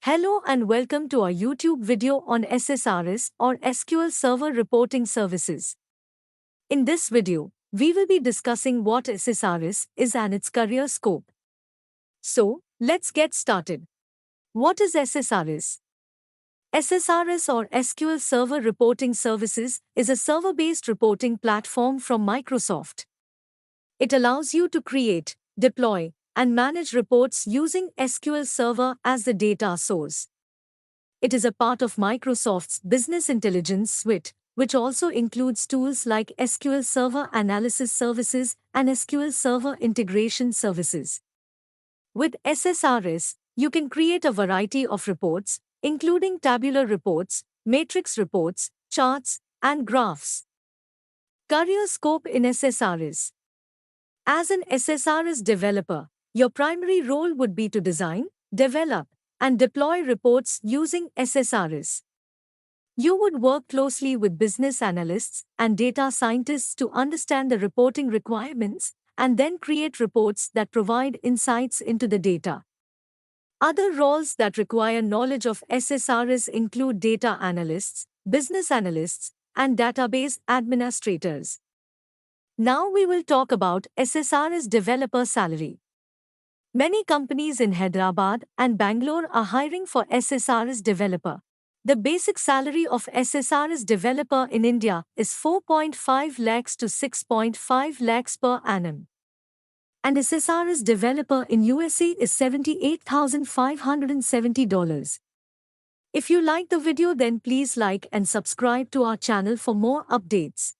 Hello and welcome to our YouTube video on SSRS or SQL Server Reporting Services. In this video, we will be discussing what SSRS is and its career scope. So, let's get started. What is SSRS? SSRS or SQL Server Reporting Services is a server-based reporting platform from Microsoft. It allows you to create, deploy, and manage reports using SQL Server as the data source. It is a part of Microsoft's Business Intelligence Suite, which also includes tools like SQL Server Analysis Services and SQL Server Integration Services. With SSRS, you can create a variety of reports, including tabular reports, matrix reports, charts, and graphs. Career scope in SSRS. As an SSRS developer, your primary role would be to design, develop, and deploy reports using SSRS. You would work closely with business analysts and data scientists to understand the reporting requirements and then create reports that provide insights into the data. Other roles that require knowledge of SSRS include data analysts, business analysts, and database administrators. Now we will talk about SSRS developer salary. Many companies in Hyderabad and Bangalore are hiring for SSRS developer. The basic salary of SSRS developer in India is 4.5 lakhs to 6.5 lakhs per annum. And SSRS developer in USA is $78,570. If you like the video, then please like and subscribe to our channel for more updates.